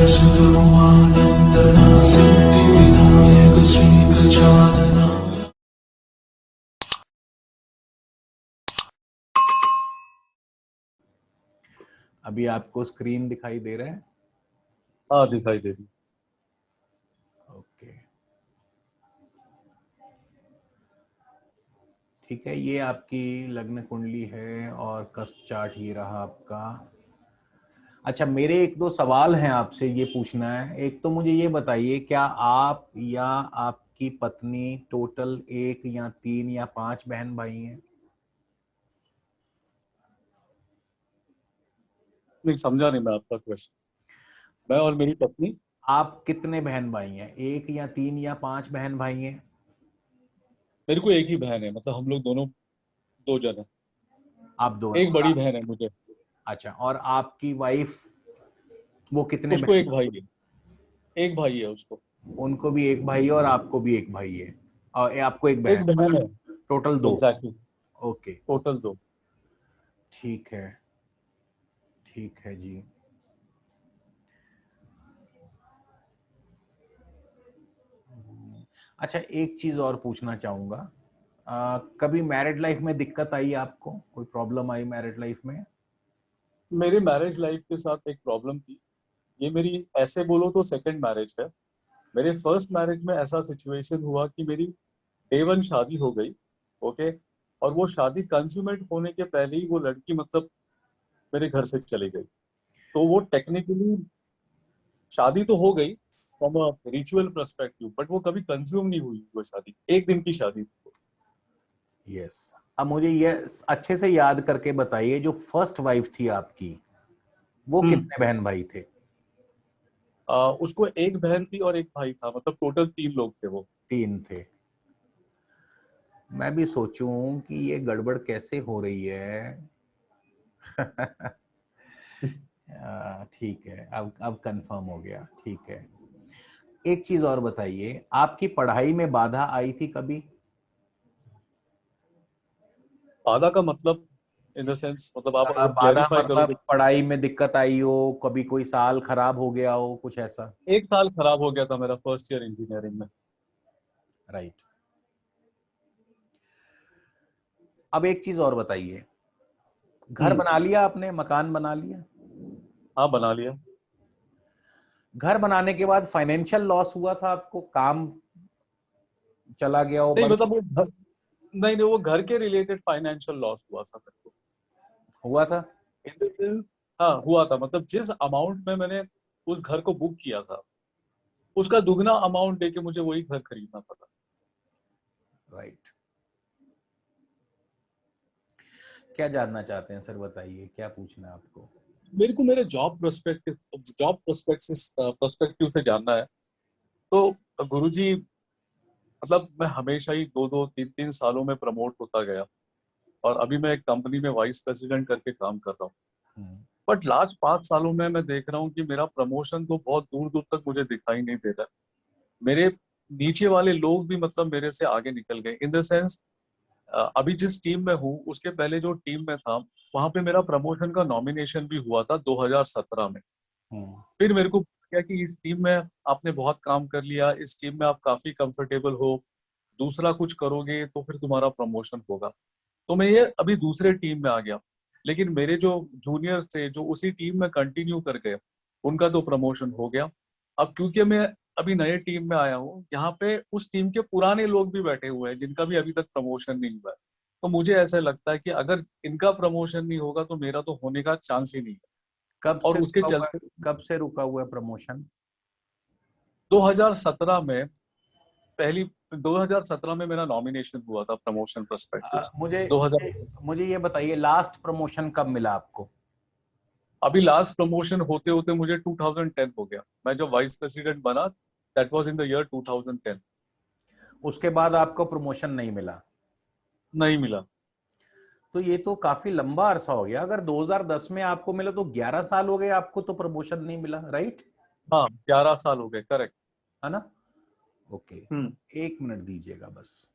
सद्गुरुमानन्दना सिद्धिविनायक श्री गजानना। अभी आपको स्क्रीन दिखाई दे रहा है? हाँ, दिखाई दे रही। ओके, ठीक है। ये आपकी लग्न कुंडली है और कस्ट चार्ट ये रहा आपका। अच्छा, मेरे एक दो सवाल हैं आपसे, ये पूछना है। एक तो मुझे ये बताइए, क्या आप या आपकी पत्नी टोटल 1 या 3 या 5 बहन भाई हैं? नहीं, समझा नहीं मैं आपका क्वेश्चन। मैं और मेरी पत्नी। आप कितने बहन भाई हैं? 1 या 3 या 5 बहन भाई हैं? मेरे को एक ही बहन है, मतलब हम लोग दोनों 2 जन हैं। आप दो एक बड़ी बहन है मुझे। अच्छा, और आपकी वाइफ, वो कितने उसको बहन? एक भाई है। एक भाई है उसको। उनको भी एक भाई है और आपको भी एक भाई है, और आपको एक एक बहन। बहन है। टोटल 2। एग्जैक्टली। Okay, total 2। ठीक है, ठीक है जी। अच्छा, एक चीज और पूछना चाहूंगा। कभी मैरिड लाइफ में दिक्कत आई आपको? कोई प्रॉब्लम आई मैरिड लाइफ में? मेरी मैरिज लाइफ के साथ एक प्रॉब्लम थी। ये मेरी, ऐसे बोलो तो सेकंड मैरिज है। मेरे फर्स्ट मैरिज में ऐसा सिचुएशन हुआ कि मेरी डे 1 शादी हो गई। ओके। और वो शादी कंज्यूमेट होने के पहले ही वो लड़की मतलब मेरे घर से चली गई। तो वो टेक्निकली शादी तो हो गई from a ritual perspective, but वो कभी कंज्यूम नहीं हुई। वो शादी एक दिन की शादी थी। यस। अब मुझे ये अच्छे से याद करके बताइए, जो फर्स्ट वाइफ थी आपकी, वो कितने बहन भाई थे? उसको एक बहन थी और एक भाई था, मतलब टोटल 3 लोग थे वो। 3 थे। मैं भी सोचूं कि ये गड़बड़ कैसे हो रही है। ठीक है, अब कंफर्म हो गया। ठीक है, एक चीज और बताइए, आपकी पढ़ाई में बाधा आई थी कभी? बाधा का मतलब इन द सेंस, मतलब आप अगर बाधा क्लैरिफाई मतलब करोगे। पढ़ाई में दिक्कत आई हो, कभी कोई साल खराब हो गया हो, कुछ ऐसा? 1 साल खराब हो गया था मेरा फर्स्ट ईयर इंजीनियरिंग में। राइट। अब एक चीज और बताइए, घर हम्म। बना लिया आपने? मकान बना लिया? हाँ, बना लिया। घर बनाने के बाद फाइनेंशियल लॉस हुआ था आपको? काम चला गया हो, नहीं, बंद मतलब वो घर, नहीं नहीं, वो घर के रिलेटेड फाइनेंशियल लॉस हुआ था मेरे को। हुआ था? In the sense, हाँ हुआ था, मतलब जिस अमाउंट में मैंने उस घर को बुक किया था उसका दुगना अमाउंट देके मुझे वही घर खरीदना पड़ा। राइट। क्या जानना चाहते हैं सर, बताइए, क्या पूछना है आपको? मेरे को मेरे जॉब पर्सपेक्टिव से जानना है। तो गुरुजी, मतलब मैं हमेशा ही 2-2 3-3 सालों में प्रमोट होता गया और अभी मैं एक कंपनी में वाइस प्रेसिडेंट करके काम कर रहा हूँ। हम्म, बट लास्ट 5 सालों में मैं देख रहा हूँ कि मेरा प्रमोशन तो बहुत दूर दूर तक मुझे दिखाई नहीं दे रहा है। मेरे नीचे वाले लोग भी मतलब मेरे से आगे निकल गए, इन द सेंस अभी जिस टीम में हूँ उसके पहले जो टीम में था वहां पे मेरा प्रमोशन का नॉमिनेशन भी हुआ था 2017 में। हम्म, फिर मेरे को क्या कि इस टीम में आपने बहुत काम कर लिया, इस टीम में आप काफी कंफर्टेबल हो, दूसरा कुछ करोगे तो फिर तुम्हारा प्रमोशन होगा। तो मैं ये अभी दूसरे टीम में आ गया। लेकिन मेरे जो जूनियर थे जो उसी टीम में कंटिन्यू कर गए उनका तो प्रमोशन हो गया। अब क्योंकि मैं अभी नए टीम में आया हूँ, यहाँ पे उस टीम के पुराने लोग भी बैठे हुए हैं जिनका भी अभी तक प्रमोशन नहीं हुआ है। तो मुझे ऐसा लगता है कि अगर इनका प्रमोशन नहीं होगा तो मेरा तो होने का चांस ही नहीं है। कब और से उसके रुका हुआ चलते है? कब से रुका हुआ है प्रमोशन? 2017 में पहली 2017 में मेरा नॉमिनेशन हुआ था प्रमोशन पर्सपेक्टिव से। मुझे 2000 मुझे मुझे ये बताइए, लास्ट प्रमोशन कब मिला आपको? अभी लास्ट प्रमोशन होते होते मुझे 2010 हो गया। मैं जब वाइस प्रेसिडेंट बना, that was in the year 2010। उसके बाद आपको प्रमोशन नहीं मिला? नहीं मिला। तो ये तो काफी लंबा अरसा हो गया। अगर 2010 में आपको मिला तो 11 साल हो गए आपको तो प्रमोशन नहीं मिला, राइट? हाँ, 11 साल हो गए, करेक्ट। है ना? ओके, हम्म। 1 मिनट दीजिएगा बस।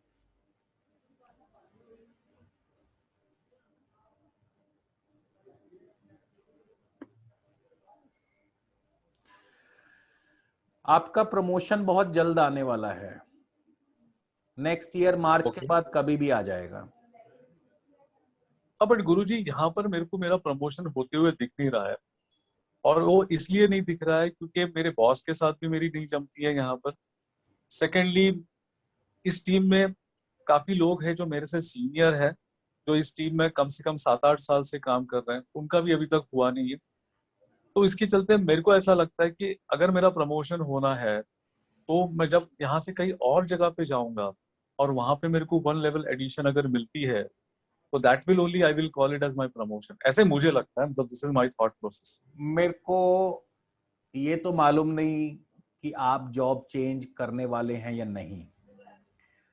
आपका प्रमोशन बहुत जल्द आने वाला है, नेक्स्ट ईयर मार्च के ओके। बाद कभी भी आ जाएगा। हाँ बट गुरुजी यहाँ पर मेरे को मेरा प्रमोशन होते हुए दिख नहीं रहा है, और वो इसलिए नहीं दिख रहा है क्योंकि मेरे बॉस के साथ भी मेरी नहीं जमती है यहाँ पर। सेकेंडली, इस टीम में काफी लोग हैं जो मेरे से सीनियर है, जो इस टीम में कम से कम 7-8 साल से काम कर रहे हैं, उनका भी अभी तक हुआ नहीं है। तो इसके चलते मेरे को ऐसा लगता है कि अगर मेरा प्रमोशन होना है तो मैं जब यहाँ से कहीं और जगह पे जाऊंगा और वहां पे मेरे को 1 लेवल एडिशन अगर मिलती है, तो that will only I will call it as my promotion, ऐसे मुझे लगता है, मतलब this is my thought process. मेरे को ये तो मालूम नहीं कि आप जॉब चेंज करने वाले हैं या नहीं,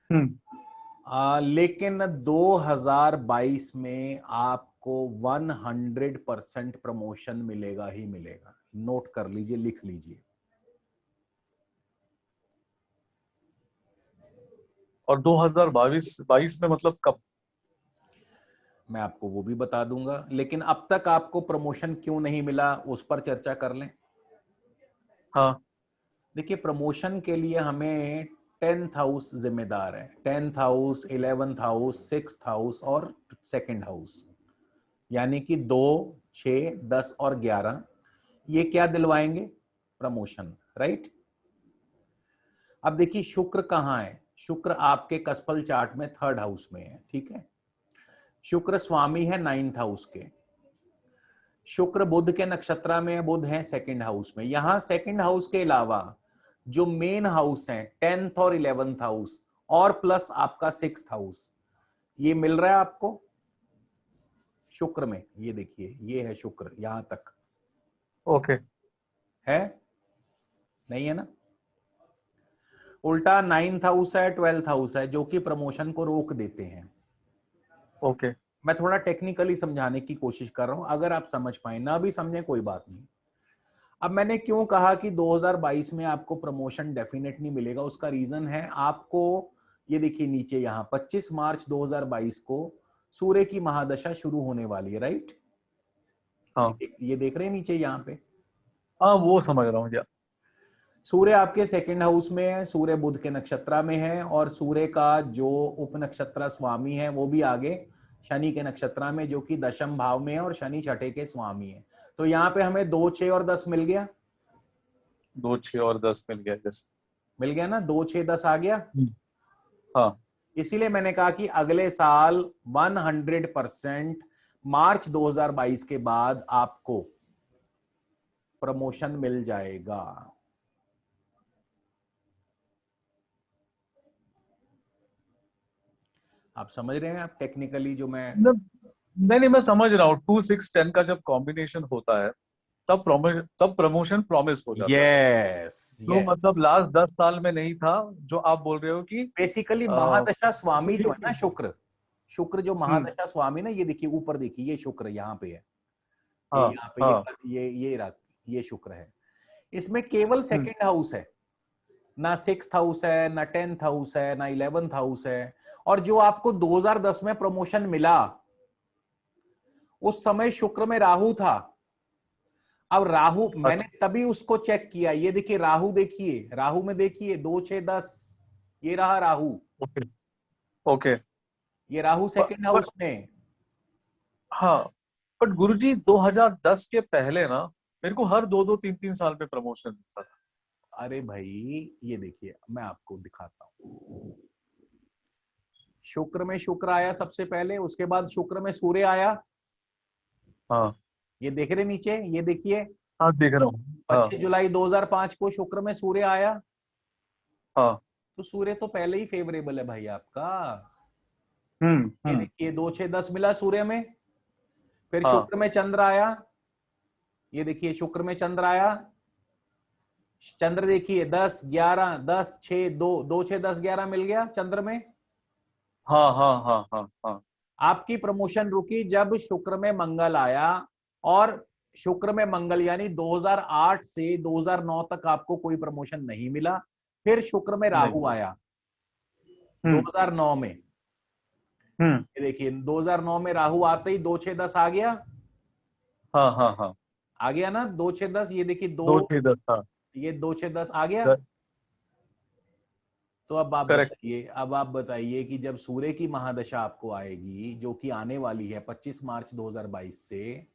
हम्म। लेकिन 2022 में आपको 100% प्रमोशन मिलेगा ही मिलेगा। नोट कर लीजिए, लिख लीजिए। और 2022 में मतलब कब? मैं आपको वो भी बता दूंगा, लेकिन अब तक आपको प्रमोशन क्यों नहीं मिला उस पर चर्चा कर लें। हाँ। देखिए, प्रमोशन के लिए हमें 10th हाउस जिम्मेदार है। 10th house, 11th house, 6th house और 2nd हाउस, यानी कि 2, 6, 10 और 11, ये क्या दिलवाएंगे? Promotion, right. अब देखिए शुक्र कहाँ है। शुक्र आपके कसफल चार्ट में 3rd हाउस में है, ठीक है। शुक्र स्वामी है 9th हाउस के। शुक्र बुध के नक्षत्र में है, बुध है 2nd हाउस में। यहां 2nd हाउस के अलावा जो मेन हाउस है 10th और 11th हाउस और प्लस आपका 6th हाउस, ये मिल रहा है आपको शुक्र में। ये देखिए, ये है शुक्र, यहां तक ओके। है, नहीं है ना। उल्टा 9th हाउस है, 12th हाउस है, जो कि प्रमोशन को रोक देते हैं। ओके। मैं थोड़ा टेक्निकली समझाने की कोशिश कर रहा हूं, अगर आप समझ पाए, ना भी समझे कोई बात नहीं। अब मैंने क्यों कहा कि 2022 में आपको प्रमोशन डेफिनेटली मिलेगा, उसका रीजन है आपको, ये देखिए नीचे यहां 25 मार्च 2022 को सूर्य की महादशा शुरू होने वाली है, राइट। हाँ ये देख रहे हैं नीचे यहां पे, हाँ, वो समझ रहा हूँ क्या। सूर्य आपके 2nd हाउस में है, सूर्य बुध के नक्षत्र में है, और सूर्य का जो उप नक्षत्र स्वामी है वो भी आगे शनि के नक्षत्र में, जो कि 10th भाव में है, और शनि छठे के स्वामी है। तो यहाँ पे हमें 2, 6 और 10 मिल गया। 2, 6 और 10 मिल गया जैसे। मिल गया ना, 2, 6, 10 आ गया। हाँ। इसीलिए मैंने कहा कि अगले साल 100% मार्च 2022 के बाद आपको प्रमोशन मिल जाएगा। आप समझ रहे हैं? आप टेक्निकली जो मैं नहीं नहीं, मैं समझ रहा हूँ। 2, 6, 10 का जब कॉम्बिनेशन होता है तब प्रमोशन प्रॉमिस हो जाता है। यस तो यस, मतलब लास्ट 10 साल में नहीं था, जो आप बोल रहे हो कि बेसिकली आ, महादशा स्वामी जो है ना, शुक्र, शुक्र जो हम्म। महादशा स्वामी ना, ये देखिए ऊपर देखिए, ये शुक्र यहाँ पे है, ये हाँ यहाँ पे हाँ। ये शुक्र है। इसमें केवल हम्म। 2nd हाउस है, ना 6th हाउस है, ना 10th हाउस है, ना 11th हाउस है। और जो आपको 2010 में प्रमोशन मिला, उस समय शुक्र में राहु था। अब राहु, मैंने अच्छा। तभी उसको चेक किया, ये देखिए राहु, देखिए राहु में देखिए 2, 6, 10, ये रहा राहु, ओके। ओके। ये राहु पर, 2nd पर हाउस में। हाँ, बट गुरुजी 2010 के पहले ना मेरे को हर 2-2, 3-3 साल में प्रमोशन मिलता था। अरे भाई, ये देखिए मैं आपको दिखाता हूं। शुक्र में शुक्र आया सबसे पहले, उसके बाद शुक्र में सूर्य आया। हाँ ये देख रहे नीचे, ये देखिए हाँ, देख रहा हूँ। हाँ 25 जुलाई 2005 को शुक्र में सूर्य आया। हाँ। तो सूर्य तो पहले ही फेवरेबल है भाई आपका। ये हम्म। देखिए 2, 6, 10 मिला सूर्य में। फिर हाँ शुक्र में चंद्र आया, ये देखिए शुक्र में चंद्र आया। चंद्र देखिए 10, 11, 10, 6, 2, 2, 6, 10, 11 मिल गया चंद्र में। हाँ हाँ हाँ हाँ हाँ। आपकी प्रमोशन रुकी जब शुक्र में मंगल आया, और शुक्र में मंगल यानी 2008 से 2009 तक आपको कोई प्रमोशन नहीं मिला। फिर शुक्र में नहीं। राहु आया हम्म 2009 में। हम्म। ये देखिए 2009 में राहु आते ही 2, 6, 10 आ गया। हाँ हाँ हाँ। आ गया ना 2, 6, 10, ये देखिए 2, 2, 6, 10। हाँ ये 2-6-10 आ गया। Correct. तो अब आप Correct. बताइए, कि जब सूर्य की महादशा आपको आएगी जो कि आने वाली है 25 मार्च 2022 से,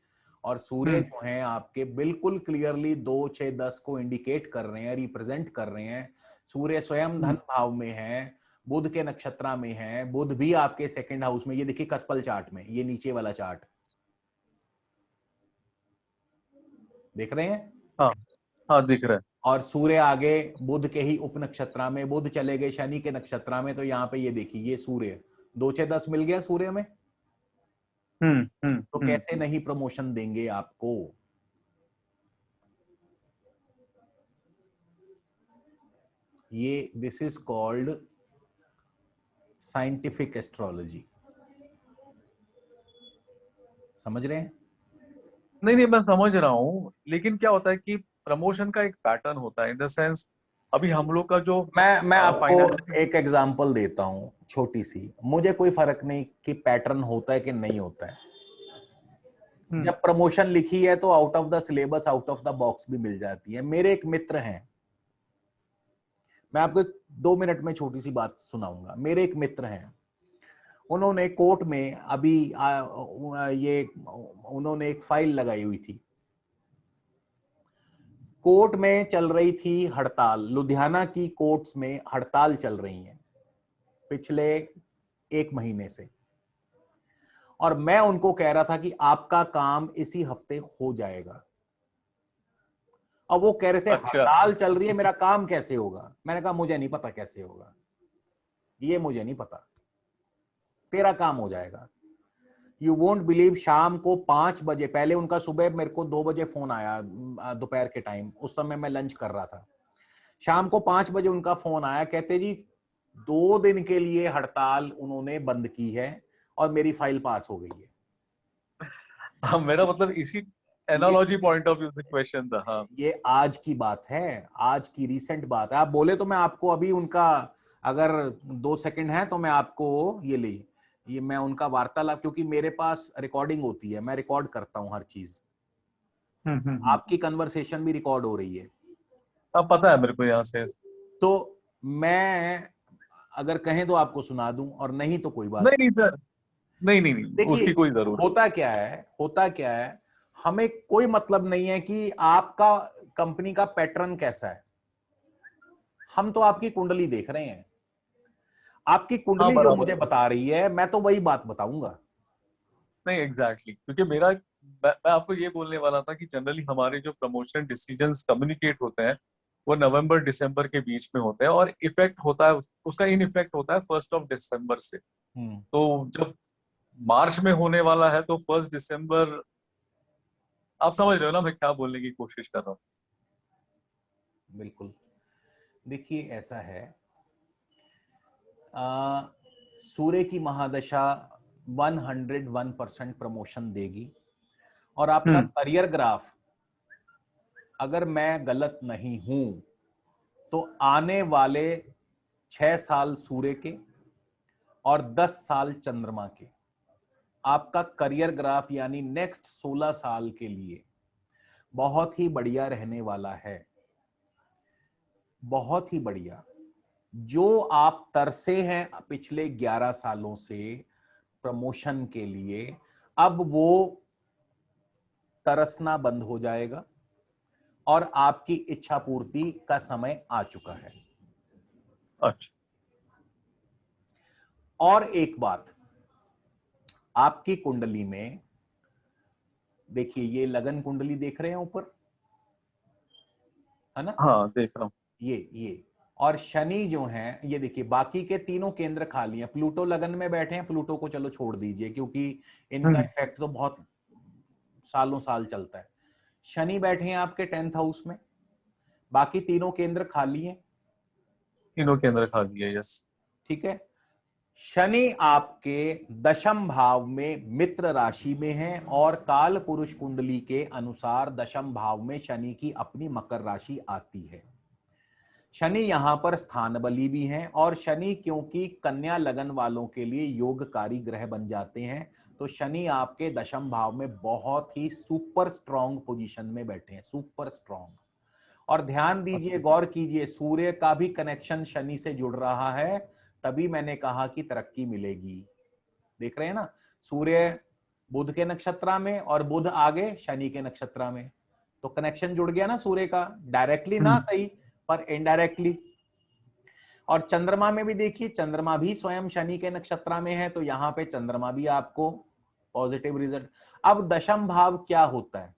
और सूर्य जो हैं आपके बिल्कुल क्लियरली 2-6-10 को इंडिकेट कर रहे हैं, रिप्रेजेंट कर रहे हैं। सूर्य स्वयं धन भाव में है, बुध के नक्षत्रा में है, बुध भी आपके सेकंड हाउस में। ये देखिए कसपल चार्ट में, ये नीचे वाला चार्ट देख रहे हैं। हाँ हाँ दिख रहा है। और सूर्य आगे बुध के ही उप नक्षत्रा में, बुध चले गए शनि के नक्षत्रा में। तो यहाँ पे ये देखिए, ये सूर्य 2-6-10 मिल गया सूर्य में। तो कैसे नहीं प्रमोशन देंगे आपको। ये this is called scientific astrology. समझ रहे हैं। नहीं नहीं मैं समझ रहा हूँ, लेकिन क्या होता है कि प्रमोशन का एक पैटर्न होता है, इन द सेंस अभी हम लोग का जो मैं आपको फाइनेंशियल। एक एग्जांपल देता हूं छोटी सी। मुझे कोई फर्क नहीं कि पैटर्न होता है कि नहीं होता है। जब प्रमोशन लिखी है तो out of the syllabus, out of the box भी मिल जाती है। मेरे एक मित्र हैं, मैं आपको 2 मिनट में छोटी सी बात सुनाऊंगा। मेरे एक मित्र हैं, उन्होंने कोर्ट में अभी उन्होंने एक फाइल लगाई हुई थी। कोर्ट में चल रही थी हड़ताल, लुधियाना की कोर्ट्स में हड़ताल चल रही है पिछले 1 महीने से। और मैं उनको कह रहा था कि आपका काम इसी हफ्ते हो जाएगा। और वो कह रहे थे अच्छा। हड़ताल चल रही है, मेरा काम कैसे होगा। मैंने कहा मुझे नहीं पता कैसे होगा, ये मुझे नहीं पता, तेरा काम हो जाएगा। यू वोंट बिलीव, शाम को 5 बजे, पहले उनका सुबह मेरे को 2 बजे फोन आया दोपहर के टाइम, उस समय मैं लंच कर रहा था। शाम को 5 बजे उनका फोन आया, कहते जी 2 दिन के लिए हड़ताल उन्होंने बंद की है और मेरी फाइल पास हो गई है। हाँ, मेरा मतलब इसी एनालॉजी पॉइंट ऑफ व्यू से क्वेश्चन था। हाँ ये आज की बात है, आज की रिसेंट बात है। आप बोले तो मैं आपको अभी उनका, अगर 2 सेकंड है तो मैं आपको ये मैं उनका वार्तालाप, क्योंकि मेरे पास रिकॉर्डिंग होती है, मैं रिकॉर्ड करता हूं हर चीज। आपकी कन्वर्सेशन भी रिकॉर्ड हो रही है। अब पता है मेरे को यहाँ से। तो मैं अगर कहें तो आपको सुना दूं, और नहीं तो कोई बात नहीं नहीं सर, नहीं नहीं नहीं देखिए उसकी कोई जरूरत। होता क्या है, हमें कोई मतलब नहीं है कि आपका कंपनी का पैटर्न कैसा है। हम तो आपकी कुंडली देख रहे हैं। आपकी हाँ कुंडली जो बराबर। मुझे बता रही है, मैं तो वही बात बताऊंगा। नहीं एग्जैक्टली क्योंकि मैं आपको ये बोलने वाला था कि जनरली हमारे जो प्रमोशन डिसीजंस कम्युनिकेट होते हैं वो नवंबर दिसंबर के बीच में होते हैं, और इफेक्ट होता है उसका इन इफेक्ट होता है 1 दिसंबर से। तो जब मार्च में होने वाला है तो 1 दिसंबर, आप समझ रहे हो ना मैं क्या बोलने की कोशिश कर रहा हूँ। बिल्कुल। देखिए ऐसा है, आ, सूर्य की महादशा 101% प्रमोशन देगी। और आपका करियर ग्राफ, अगर मैं गलत नहीं हूं तो आने वाले 6 साल सूर्य के और 10 साल चंद्रमा के, आपका करियर ग्राफ यानी नेक्स्ट 16 साल के लिए बहुत ही बढ़िया रहने वाला है। बहुत ही बढ़िया। जो आप तरसे हैं पिछले 11 सालों से प्रमोशन के लिए, अब वो तरसना बंद हो जाएगा और आपकी इच्छा पूर्ति का समय आ चुका है। अच्छा। और एक बात, आपकी कुंडली में देखिए, ये लगन कुंडली देख रहे हैं ऊपर, है ना। हाँ देख रहा हूँ। ये और शनि जो है, ये देखिए बाकी के तीनों केंद्र खाली हैं। प्लूटो लगन में बैठे हैं, प्लूटो को चलो छोड़ दीजिए क्योंकि इनका इफेक्ट तो बहुत सालों साल चलता है। शनि बैठे हैं आपके 10th हाउस में, बाकी तीनों केंद्र खाली हैं। तीनों केंद्र खा दिए, यस। ठीक है। शनि आपके 10th भाव में मित्र राशि में है, और काल पुरुष कुंडली के अनुसार 10th भाव में शनि की अपनी मकर राशि आती है। शनि यहां पर स्थान बली भी हैं, और शनि क्योंकि कन्या लगन वालों के लिए योगकारी ग्रह बन जाते हैं, तो शनि आपके 10th भाव में बहुत ही सुपर स्ट्रॉन्ग पोजीशन में बैठे हैं, सुपर स्ट्रॉन्ग। और ध्यान दीजिए, गौर कीजिए, सूर्य का भी कनेक्शन शनि से जुड़ रहा है, तभी मैंने कहा कि तरक्की मिलेगी। देख रहे हैं ना, सूर्य बुध के नक्षत्र में और बुध आगे शनि के नक्षत्र में, तो कनेक्शन जुड़ गया ना सूर्य का, डायरेक्टली ना सही पर इनडायरेक्टली। और चंद्रमा में भी देखिए, चंद्रमा भी स्वयं शनि के नक्षत्र में है, तो यहां पे चंद्रमा भी आपको पॉजिटिव रिजल्ट। अब दशम भाव क्या होता है?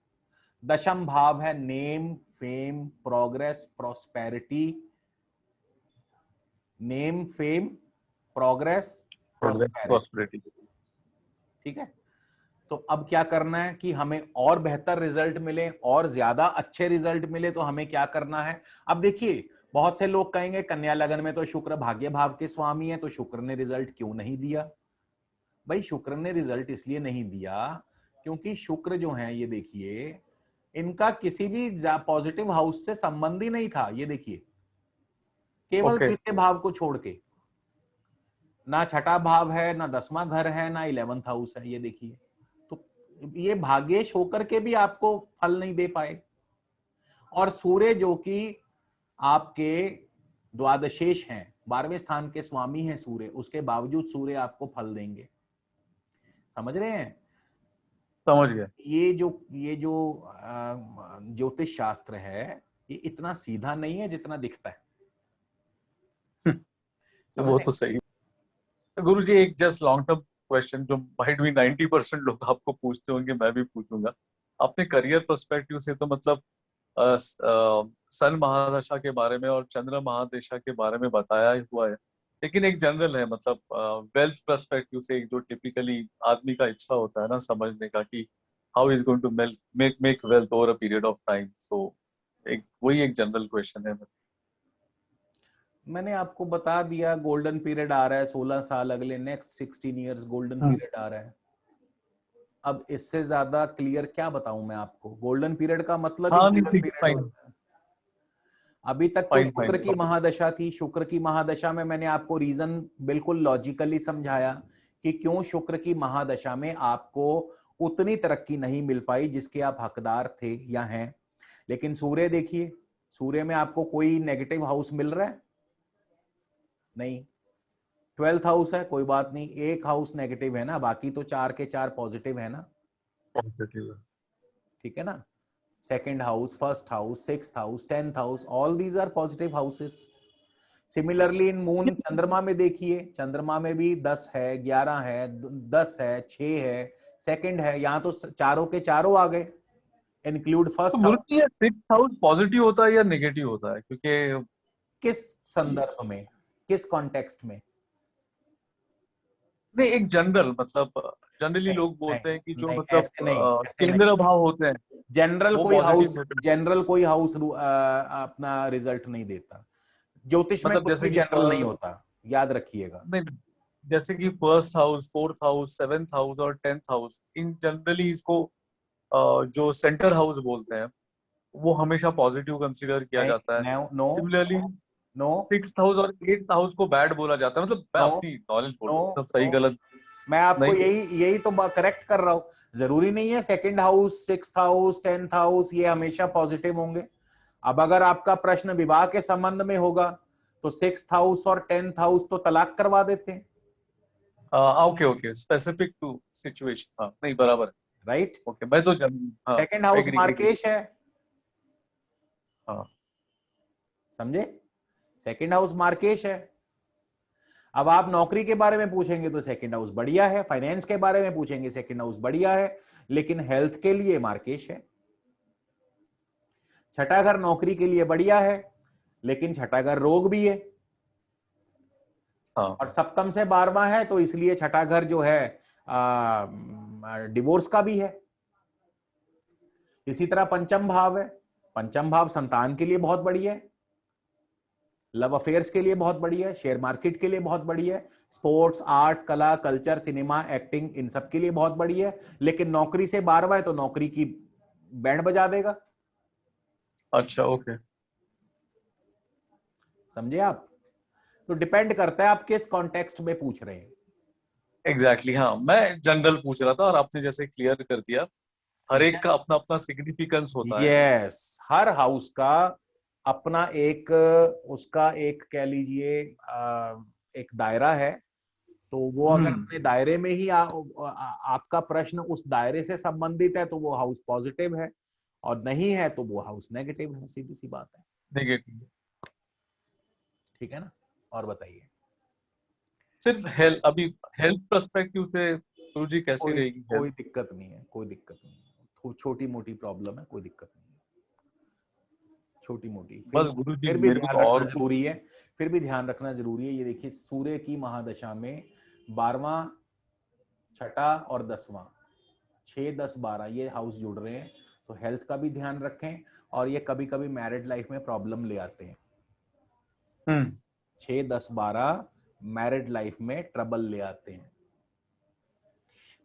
दशम भाव है name, fame, progress, prosperity. Name, fame, progress, prosperity. ठीक है, तो अब क्या करना है कि हमें और बेहतर रिजल्ट मिले, और ज्यादा अच्छे रिजल्ट मिले, तो हमें क्या करना है? अब देखिए, बहुत से लोग कहेंगे कन्या लगन में तो शुक्र भाग्य भाव के स्वामी है, तो शुक्र ने रिजल्ट क्यों नहीं दिया? भाई शुक्र ने रिजल्ट इसलिए नहीं दिया क्योंकि शुक्र जो है, ये देखिए, इनका किसी भी पॉजिटिव हाउस से संबंध ही नहीं था। ये देखिए, केवल तृतीय भाव को छोड़ के, ना छठा भाव है, ना 10वां घर है, ना 11th हाउस है। ये देखिए, तो ये भाग्येश होकर के भी आपको फल नहीं दे पाए। और सूर्य जो कि आपके द्वादशेश हैं, 12वें स्थान के स्वामी हैं सूर्य, उसके बावजूद सूर्य आपको फल देंगे। समझ रहे हैं? समझ गया। ये जो ज्योतिष शास्त्र है, ये इतना सीधा नहीं है जितना दिखता है। वो तो सही। गुरु जी, एक जस्ट लॉन्ग टर्म क्वेश्चन जो माइट भी 90% लोग आपको पूछते होंगे, मैं भी पूछूंगा। अपने करियर पर्सपेक्टिव से तो मतलब सन महादशा के बारे में और चंद्र महादशा के बारे में बताया ही हुआ है, लेकिन एक जनरल है, मतलब वेल्थ पर्सपेक्टिव से, एक जो टिपिकली आदमी का इच्छा होता है ना समझने का कि how is going to make wealth over a period of time. So वही एक जनरल क्वेश्चन है। मैंने आपको बता दिया, गोल्डन पीरियड आ रहा है 16 साल, अगले नेक्स्ट 16 इयर्स गोल्डन पीरियड आ रहा है। अब इससे ज्यादा क्लियर क्या बताऊं मैं आपको? गोल्डन पीरियड का मतलब ही गोल्डन पीरियड होता है। अभी तक तो शुक्र की महादशा थी। शुक्र की महादशा में मैंने आपको रीजन बिल्कुल लॉजिकली समझाया कि क्यों शुक्र की महादशा में आपको उतनी तरक्की नहीं मिल पाई जिसके आप हकदार थे या हैं। लेकिन सूर्य देखिए, सूर्य में आपको कोई नेगेटिव हाउस मिल रहा है? नहीं। 12th हाउस है, कोई बात नहीं, एक हाउस नेगेटिव है ना, बाकी तो 4 के 4 पॉजिटिव है ना। पॉजिटिव है, ठीक है ना। Second house, first house, 6th house, 10th house, all these are positive houses. Similarly in moon, चंद्रमा में देखिए, चंद्रमा में भी 10 है, 11 है, 10 है, 6 है, सेकंड है, यहाँ तो चारों के चारों आ गए, इंक्लूड फर्स्ट हाउस। तो 6th हाउस पॉजिटिव होता है या नेगेटिव होता है? क्योंकि किस संदर्भ में, किस कॉन्टेक्स्ट में? नहीं, एक जनरल, मतलब जनरली लोग बोलते हैं कि जो नहीं, मतलब ऐसे नहीं, ऐसे केंद्र भाव होते हैं, जनरल वो कोई हाउस, पॉजिटिव। जनरल कोई हाउस अपना रिजल्ट नहीं देता। ज्योतिष में मतलब कुछ जैसे भी कि जनरल नहीं होता, याद रखिएगा। नहीं, जैसे कि first house, fourth house, 7th house और 10th हाउस, इन जनरली इसको जो सेंटर हाउस बोलते हैं, वो हमेशा पॉजिटिव कंसीडर किया जाता है। No no similarly no 6th house और 8th हाउस को बैड बोला जाता है। मतलब मैं नो अपनी नॉलेज बोल नो रहा हूँ, सब सही नो, गलत मैं आपको नहीं। यही तो करेक्ट कर रहा हूं। जरूरी नहीं है second house, 6th house, 10th house ये हमेशा पॉजिटिव होंगे। अब अगर आपका प्रश्न विवाह के संबंध में होगा तो 6th हाउस और 10th हाउस तो तलाक करवा देते हैं। Okay okay, specific to situation, हाँ नहीं बराबर है, राइट। ओके। मैं तो हाँ, सेकंड हाउस एग्री। मार्केश है, हाँ, समझे? सेकंड हाउस मार्केश है। अब आप नौकरी के बारे में पूछेंगे तो सेकंड हाउस बढ़िया है, फाइनेंस के बारे में पूछेंगे सेकंड हाउस बढ़िया है, लेकिन हेल्थ के लिए मार्केश है। छठा घर नौकरी के लिए बढ़िया है, लेकिन छठा घर रोग भी है। हाँ, और सप्तम से 12वां है, तो इसलिए छठा घर जो है डिवोर्स का भी है। इसी तरह पंचम भाव है, पंचम भाव संतान के लिए बहुत बढ़िया है, लव अफेयर्स के लिए बहुत बढ़िया है, शेयर मार्केट के लिए बहुत बढ़िया है, स्पोर्ट्स, आर्ट्स, कला, कल्चर, सिनेमा, एक्टिंग, इन सब के लिए बहुत बढ़िया है। लेकिन नौकरी से 12वां है तो नौकरी की बैंड बजा देगा। अच्छा, ओके। समझे आप? तो डिपेंड करता है आप किस कॉन्टेक्स्ट में पूछ रहे हैं। एग्जैक्टली, हाँ, मैं जनरल पूछ रहा था और आपने जैसे क्लियर कर दिया, हर ठीक एक है। का अपना अपना सिग्निफिकेंस होता है। यस, हर हाउस का अपना एक उसका एक कह लीजिए एक दायरा है, तो वो अगर अपने दायरे में ही आपका प्रश्न उस दायरे से संबंधित है तो वो हाउस पॉजिटिव है, और नहीं है तो वो हाउस नेगेटिव है, सीधी सी बात है। नेगेटिव। ठीक है ना? और बताइए। सिर्फ हेल्थ, अभी हेल्थ पर्सपेक्टिव से गुरुजी कैसी कोई रहेगी कोई हेल्थ? दिक्कत नहीं है, कोई दिक्कत नहीं है, छोटी मोटी प्रॉब्लम है, कोई दिक्कत नहीं है, छोटी मोटी। बस गुरुजी फिर भी मेरे को ध्यान तो रखना और कुछ। जरूरी है, फिर भी ध्यान रखना जरूरी है। ये देखिए सूर्य की महादशा में 12वां, 6ठा और 10वां, 6, 10, 12 ये हाउस जुड़ रहे हैं, तो हेल्थ का भी ध्यान रखें। और ये कभी कभी मैरिड लाइफ में प्रॉब्लम ले आते हैं। 6, 10, 12 मैरिड लाइफ में ट्रबल ले आते हैं।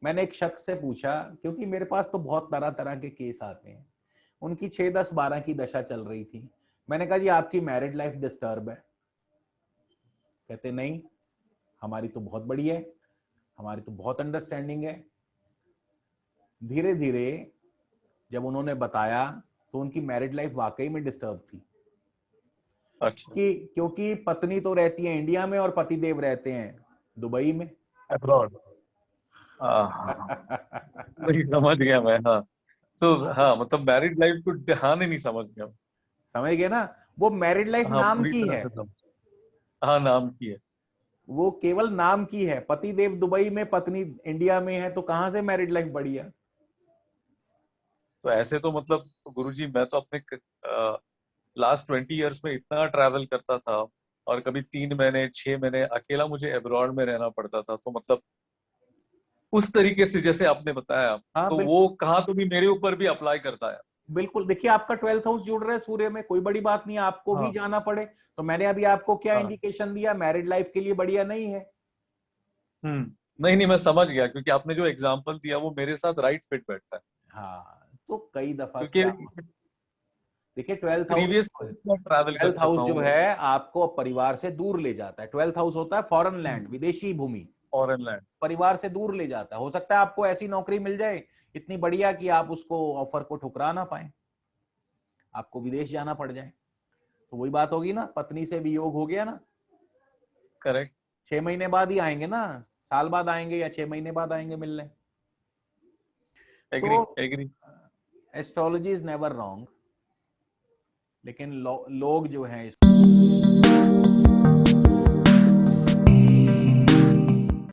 मैंने एक शख्स से पूछा, क्योंकि मेरे पास तो बहुत तरह तरह के केस आते हैं, उनकी 6, 10, 12 की दशा चल रही थी। मैंने कहा जी आपकी मैरिड लाइफ डिस्टर्ब है? कहते नहीं, हमारी तो बहुत बढ़िया है, हमारी तो बहुत अंडरस्टैंडिंग है। धीरे धीरे जब उन्होंने बताया तो उनकी मैरिड लाइफ वाकई में डिस्टर्ब थी। अच्छा, क्योंकि पत्नी तो रहती है इंडिया में और पतिदेव रहते हैं दुबई में। अब्रॉड। हाँ, नहीं समझ गया मैं। हाँ, तो हाँ मतलब मैरिड लाइफ को, हाँ नहीं समझ गया। समझ गए ना? वो मैरिड लाइफ हाँ नाम पूरी की तरह है, से समझ। हाँ नाम की है। वो केवल नाम की है। पतिदेव दुबई में, पत्नी इंडिया में है, तो कहां से मैरिड लाइफ बढ़िया? तो ऐसे तो मतलब गुरुजी मैं तो अपने लास्ट 20 ईयर्स में इतना ट्रैवल करता था, और कभी 3 महीने 6 महीने अकेला मुझे अब्रॉड में रहना पड़ता था, तो मतलब उस तरीके से जैसे आपने बताया, हाँ तो वो बिल्कुल। कहाँ तो भी मेरे ऊपर भी अप्लाई करता है। बिल्कुल, देखिए आपका 12th हाउस जुड़ रहा है सूर्य में, कोई बड़ी बात नहीं है, आपको भी हाँ जाना पड़े। तो मैंने अभी आपको क्या हाँ। इंडिकेशन दिया? मैरिड लाइफ के लिए बढ़िया नहीं है। नहीं नहीं, मैं समझ गया, क्योंकि आपने जो एग्जांपल दिया वो मेरे साथ राइट फिट बैठता है। हाँ, तो कई दफा क्या, क्योंकि देखिए ट्वेल्थ हाउस, प्रीवियस मैं ट्रैवल कर ट्वेल्थ चुका हाउस जो हूँ। है आपको परिवार से दूर ले जाता है। ट्वेल्थ हाउस होता है फॉरेन लैंड, विदेशी भूमि, फॉरेन लैंड। परिवार से दूर ले जाता है। हो सकता है आपको ऐसी नौकरी मिल जाए इतनी बढ़िया कि आप उसको ऑफर को ठुकरा ना पाए, आपको विदेश जाना पड़ जाए। तो वही बात होगी ना, पत्नी से वियोग हो गया ना, करेक्ट। 6 महीने बाद ही आएंगे ना, साल बाद आएंगे या 6 महीने बाद आएंगे मिलने। तो agree agree. Astrology is never wrong, लेकिन लोग जो हैं